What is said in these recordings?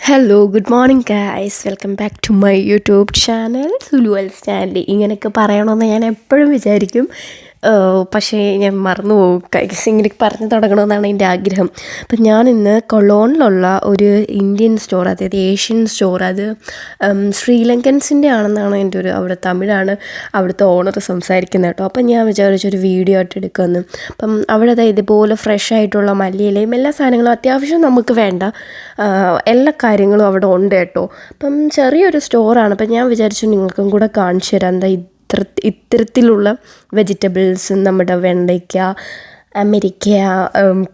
Hello good morning guys, welcome back to my YouTube channel സുലു അൽ Stanley. ഇങ്ങനെയൊക്കെ പറയണമെന്ന് ഞാൻ എപ്പോഴും വിചാരിക്കും, പക്ഷേ ഞാൻ മറന്നു പോകും. ഗൈസ് ഇങ്ങനെ പറഞ്ഞു തുടങ്ങണമെന്നാണ് എൻ്റെ ആഗ്രഹം. അപ്പം ഞാനിന്ന് കൊളോണിലുള്ള ഒരു ഇന്ത്യൻ സ്റ്റോർ, അതായത് ഏഷ്യൻ സ്റ്റോർ, അത് ശ്രീലങ്കൻസിൻ്റെ ആണെന്നാണ് എൻ്റെ ഒരു, അവിടെ തമിഴാണ് അവിടുത്തെ ഓണർ സംസാരിക്കുന്നത് കേട്ടോ. അപ്പം ഞാൻ വിചാരിച്ചൊരു വീഡിയോ ആയിട്ട് എടുക്കുമെന്ന്. അപ്പം അവിടെ ഇതുപോലെ ഫ്രഷ് ആയിട്ടുള്ള മല്ലിയിലയും എല്ലാ സാധനങ്ങളും അത്യാവശ്യം നമുക്ക് വേണ്ട എല്ലാ കാര്യങ്ങളും അവിടെ ഉണ്ട് കേട്ടോ. അപ്പം ചെറിയൊരു സ്റ്റോറാണ്. അപ്പം ഞാൻ വിചാരിച്ചു നിങ്ങൾക്കും കൂടെ കാണിച്ചു തരാം. എന്താ ഇത്തരത്തിലുള്ള വെജിറ്റബിൾസ്, നമ്മുടെ വെണ്ടയ്ക്ക, അമരിക്ക,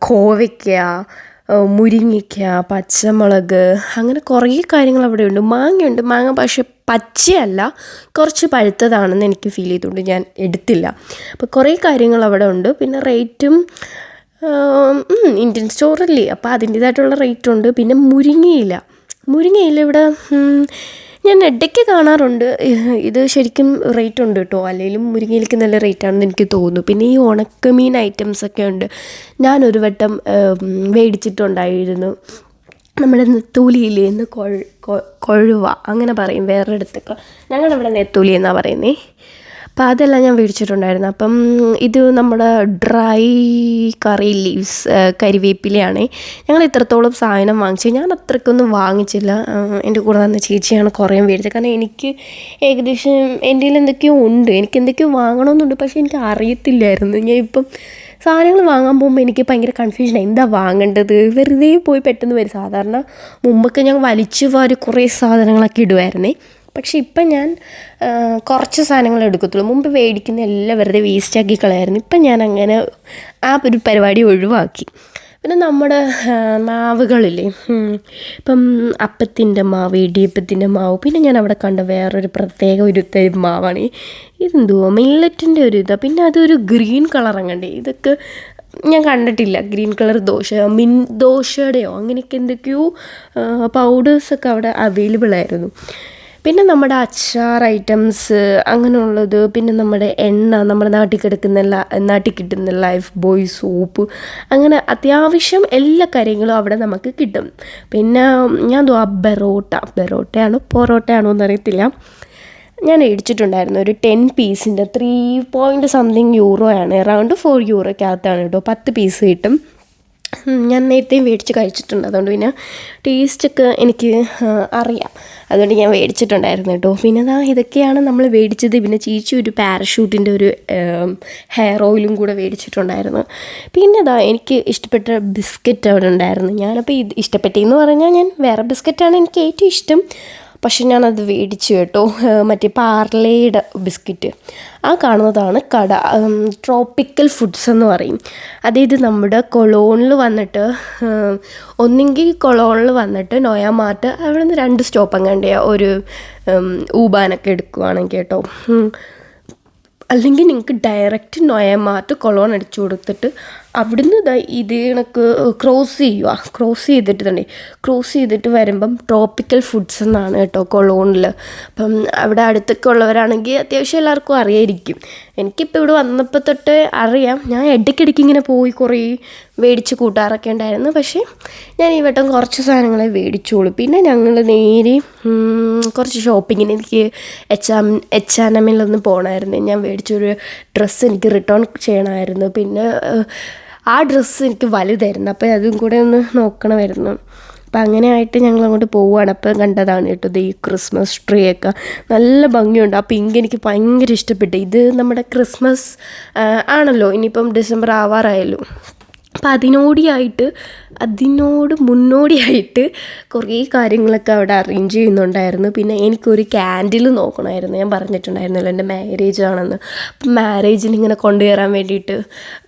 കോവയ്ക്ക, മുരിങ്ങയ്ക്ക, പച്ചമുളക്, അങ്ങനെ കുറേ കാര്യങ്ങൾ അവിടെ ഉണ്ട്. മാങ്ങയുണ്ട്, മാങ്ങ പക്ഷേ പച്ചയല്ല, കുറച്ച് പഴുത്തതാണെന്ന് എനിക്ക് ഫീൽ ചെയ്തുകൊണ്ട് ഞാൻ എടുത്തില്ല. അപ്പോൾ കുറേ കാര്യങ്ങൾ അവിടെ ഉണ്ട്. പിന്നെ റേറ്റും ഇന്ത്യൻ സ്റ്റോറല്ലേ, അപ്പോൾ അതിൻ്റേതായിട്ടുള്ള റേറ്റുണ്ട്. പിന്നെ മുരിങ്ങയില ഇവിടെ ഞാൻ ഇടയ്ക്ക് കാണാറുണ്ട്. ഇത് ശരിക്കും റേറ്റ് ഉണ്ട് കേട്ടോ, അല്ലെങ്കിലും മുരിങ്ങയിലേക്ക് നല്ല റേറ്റാണെന്ന് എനിക്ക് തോന്നുന്നു. പിന്നെ ഈ ഉണക്കമീൻ ഐറ്റംസൊക്കെ ഉണ്ട്. ഞാനൊരു വട്ടം മേടിച്ചിട്ടുണ്ടായിരുന്നു. നമ്മുടെ നെത്തോലിയില്ലേ, ഇന്ന് കൊഴുവ അങ്ങനെ പറയും വേറൊരിടത്തൊക്കെ, ഞങ്ങളിവിടെ നെത്തോലി എന്നാണ് പറയുന്നത്. അപ്പം അതെല്ലാം ഞാൻ മേടിച്ചിട്ടുണ്ടായിരുന്നു. അപ്പം ഇത് നമ്മുടെ ഡ്രൈ കറി ലീവ്സ്, കരിവേപ്പിലയാണ്. ഞങ്ങൾ ഇത്രത്തോളം സാധനം വാങ്ങിച്ചു. ഞാൻ അത്രയ്ക്കൊന്നും വാങ്ങിച്ചില്ല. എൻ്റെ കൂടെ വന്ന ചേച്ചിയാണ് കുറേ മേടിച്ചത്. കാരണം എനിക്ക് ഏകദേശം എൻ്റെ കയ്യിൽ എന്തൊക്കെയോ ഉണ്ട്, എനിക്ക് എന്തൊക്കെയോ വാങ്ങണമെന്നുണ്ട്, പക്ഷേ എനിക്ക് അറിയത്തില്ലായിരുന്നു. ഞാൻ ഇപ്പം സാധനങ്ങൾ വാങ്ങാൻ പോകുമ്പോൾ എനിക്ക് ഭയങ്കര കൺഫ്യൂഷനാണ്, എന്താ വാങ്ങേണ്ടത്. വെറുതെ പോയി പെട്ടെന്ന് വരും. സാധാരണ മുമ്പൊക്കെ ഞാൻ വലിച്ചു വാരി കുറേ സാധനങ്ങളൊക്കെ ഇടുമായിരുന്നേ. പക്ഷേ ഇപ്പം ഞാൻ കുറച്ച് സാധനങ്ങൾ എടുക്കത്തുള്ളൂ. മുമ്പ് മേടിക്കുന്ന എല്ലാം വെറുതെ വേസ്റ്റാക്കി കളയായിരുന്നു. ഇപ്പം ഞാൻ അങ്ങനെ ആ ഒരു പരിപാടി ഒഴിവാക്കി. പിന്നെ നമ്മുടെ മാവുകളില്ലേ, ഇപ്പം അപ്പത്തിൻ്റെ മാവ്, ഇടിയപ്പത്തിൻ്റെ മാവ്, പിന്നെ ഞാൻ അവിടെ കണ്ട വേറൊരു പ്രത്യേക ഒരു തരം മാവാണ്. ഇതെന്തുവോ മില്ലറ്റിൻ്റെ ഒരു ഇതാണ്. പിന്നെ അതൊരു ഗ്രീൻ കളർ അങ്ങണ്ടേ, ഇതൊക്കെ ഞാൻ കണ്ടിട്ടില്ല. ഗ്രീൻ കളർ ദോശയുടെയോ അങ്ങനെയൊക്കെ എന്തൊക്കെയോ പൗഡേഴ്സൊക്കെ അവിടെ അവൈലബിൾ ആയിരുന്നു. പിന്നെ നമ്മുടെ അച്ചാർ ഐറ്റംസ് അങ്ങനെയുള്ളത്, പിന്നെ നമ്മുടെ എണ്ണ, നമ്മുടെ നാട്ടിൽ കിട്ടുന്ന ലൈഫ് ബോയ് സോപ്പ്, അങ്ങനെ എല്ലാ കാര്യങ്ങളും അവിടെ നമുക്ക് കിട്ടും. പിന്നെ ഞാൻ ബെറോട്ടയാണോ പൊറോട്ടയാണോ എന്നറിയത്തില്ല, ഞാൻ മേടിച്ചിട്ടുണ്ടായിരുന്നു. ഒരു 10 പീസിൻ്റെ 3 ആണ്, അറൗണ്ട് 4 യൂറോയ്ക്കകത്താണ് കേട്ടോ. 10 പീസ് കിട്ടും. ഞാൻ നേരത്തെയും മേടിച്ച് കഴിച്ചിട്ടുണ്ട്, അതുകൊണ്ട് പിന്നെ ടേസ്റ്റൊക്കെ എനിക്ക് അറിയാം, അതുകൊണ്ട് ഞാൻ മേടിച്ചിട്ടുണ്ടായിരുന്നു കേട്ടോ. പിന്നെ ഇതൊക്കെയാണ് നമ്മൾ മേടിച്ചത്. പിന്നെ ചേച്ചി ഒരു പാരഷൂട്ടിൻ്റെ ഒരു ഹെയർ ഓയിലും കൂടെ മേടിച്ചിട്ടുണ്ടായിരുന്നു. പിന്നെ എനിക്ക് ഇഷ്ടപ്പെട്ട ബിസ്ക്കറ്റ് അവിടെ ഉണ്ടായിരുന്നു. ഞാനപ്പോൾ ഇത് ഇഷ്ടപ്പെട്ടെന്ന് പറഞ്ഞാൽ, ഞാൻ വേറെ ബിസ്ക്കറ്റാണ് എനിക്ക് ഏറ്റവും ഇഷ്ടം, പക്ഷെ ഞാനത് മേടിച്ചു കേട്ടോ. മറ്റേ പാർലേയുടെ ബിസ്ക്കറ്റ്, ആ കാണുന്നതാണ് കട. ട്രോപ്പിക്കൽ ഫുഡ്സ് എന്ന് പറയും. അതായത് നമ്മുടെ കൊളോണിൽ വന്നിട്ട്, ഒന്നെങ്കിൽ കൊളോണിൽ വന്നിട്ട് നോയാമാർട്ട്, അവിടെ നിന്ന് 2 സ്റ്റോപ്പ് അങ്ങാണ്ടെയാ, ഒരു ഊബാനൊക്കെ എടുക്കുവാണെങ്കിൽ കേട്ടോ. അല്ലെങ്കിൽ നിങ്ങൾക്ക് ഡയറക്റ്റ് നോയാമാർട്ട് കൊളോൺ അടിച്ചു കൊടുത്തിട്ട് അവിടുന്ന് ഇത് കണക്ക് ക്രോസ് ചെയ്തിട്ട് വരുമ്പം ട്രോപ്പിക്കൽ ഫുഡ്സ് എന്നാണ് കേട്ടോ കൊളോണിൽ. അപ്പം അവിടെ അടുത്തൊക്കെ ഉള്ളവരാണെങ്കിൽ അത്യാവശ്യം എല്ലാവർക്കും അറിയായിരിക്കും. എനിക്കിപ്പോൾ ഇവിടെ വന്നപ്പോൾ തൊട്ട് അറിയാം. ഞാൻ ഇടയ്ക്കിടയ്ക്ക് ഇങ്ങനെ പോയി കുറേ മേടിച്ച് കൂട്ടാറൊക്കെ ഉണ്ടായിരുന്നു. പക്ഷേ ഞാൻ ഈ വട്ടം കുറച്ച് സാധനങ്ങളെ മേടിച്ചോളൂ. പിന്നെ ഞങ്ങൾ നേരെ കുറച്ച് ഷോപ്പിങ്ങിന്, എനിക്ക് H&Mലൊന്ന് പോകണമായിരുന്നു. ഞാൻ മേടിച്ചൊരു ഡ്രസ്സ് എനിക്ക് റിട്ടേൺ ചെയ്യണമായിരുന്നു. പിന്നെ ആ ഡ്രസ്സ് എനിക്ക് വലുതായിരുന്നു, അപ്പോൾ അതും കൂടെ ഒന്ന് നോക്കണമായിരുന്നു. അപ്പം അങ്ങനെ ആയിട്ട് ഞങ്ങൾ അങ്ങോട്ട് പോവുകയാണ്. അപ്പം കണ്ടതാണ് കേട്ടോ ഈ ക്രിസ്മസ് ട്രീ ഒക്കെ നല്ല ഭംഗിയുണ്ട്. ആ പിങ്ക് എനിക്ക് ഭയങ്കര ഇഷ്ടപ്പെട്ടു. ഇത് നമ്മുടെ ക്രിസ്മസ് ആണല്ലോ, ഇനിയിപ്പം ഡിസംബർ ആവാറായല്ലോ. അപ്പം അതിനോട് മുന്നോടിയായിട്ട് കുറേ കാര്യങ്ങളൊക്കെ അവിടെ അറേഞ്ച് ചെയ്യുന്നുണ്ടായിരുന്നു. പിന്നെ എനിക്കൊരു ക്യാൻഡിൽ നോക്കണമായിരുന്നു. ഞാൻ പറഞ്ഞിട്ടുണ്ടായിരുന്നല്ലോ എൻ്റെ മാരേജ് ആണെന്ന്. അപ്പം മാരേജിന് ഇങ്ങനെ കൊണ്ടുവരാൻ വേണ്ടിയിട്ട്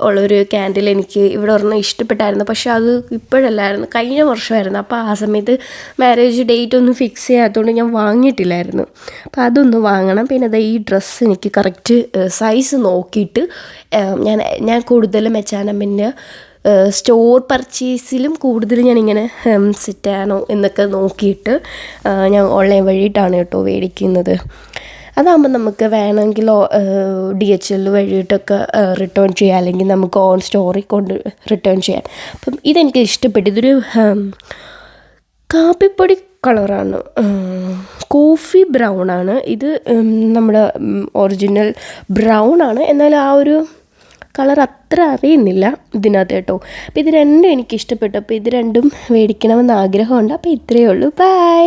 ഉള്ളൊരു ക്യാൻഡിൽ എനിക്ക് ഇവിടെ ഒരെണ്ണം ഇഷ്ടപ്പെട്ടായിരുന്നു. പക്ഷെ അത് ഇപ്പോഴല്ലായിരുന്നു, കഴിഞ്ഞ വർഷമായിരുന്നു. അപ്പോൾ ആ സമയത്ത് മാരേജ് ഡേറ്റ് ഒന്നും ഫിക്സ് ചെയ്യാത്തതുകൊണ്ട് ഞാൻ വാങ്ങിയിട്ടില്ലായിരുന്നു. അപ്പോൾ അതൊന്ന് വാങ്ങണം. പിന്നെ ഈ ഡ്രസ്സ് എനിക്ക് കറക്റ്റ് സൈസ് നോക്കിയിട്ട് ഞാൻ കൂടുതലും H&Mൻ്റെ സ്റ്റോർ പർച്ചേസിലും കൂടുതൽ ഞാനിങ്ങനെ സെറ്റാണോ എന്നൊക്കെ നോക്കിയിട്ട് ഞാൻ ഓൺലൈൻ വഴിയിട്ടാണ് കേട്ടോ മേടിക്കുന്നത്. അതാകുമ്പോൾ നമുക്ക് വേണമെങ്കിലോ DHL വഴിയിട്ടൊക്കെ റിട്ടേൺ ചെയ്യാം, അല്ലെങ്കിൽ നമുക്ക് ഓൺ സ്റ്റോറിൽ കൊണ്ട് റിട്ടേൺ ചെയ്യാം. അപ്പം ഇതെനിക്ക് ഇഷ്ടപ്പെട്ടു. ഇതൊരു കാപ്പിപ്പൊടി കളറാണ്, കോഫി ബ്രൗൺ ആണ് ഇത്. നമ്മുടെ ഒറിജിനൽ ബ്രൗൺ ആണ്, എന്നാൽ ആ ഒരു കളർ അത്ര അറിയുന്നില്ല ഇതിനകത്ത് കേട്ടോ. അപ്പോൾ ഇത് രണ്ടും എനിക്ക് ഇഷ്ടപ്പെട്ടു. അപ്പോൾ ഇത് രണ്ടും മേടിക്കണമെന്ന് ആഗ്രഹമുണ്ട്. അപ്പോൾ ഇത്രയേ ഉള്ളൂ. ബൈ.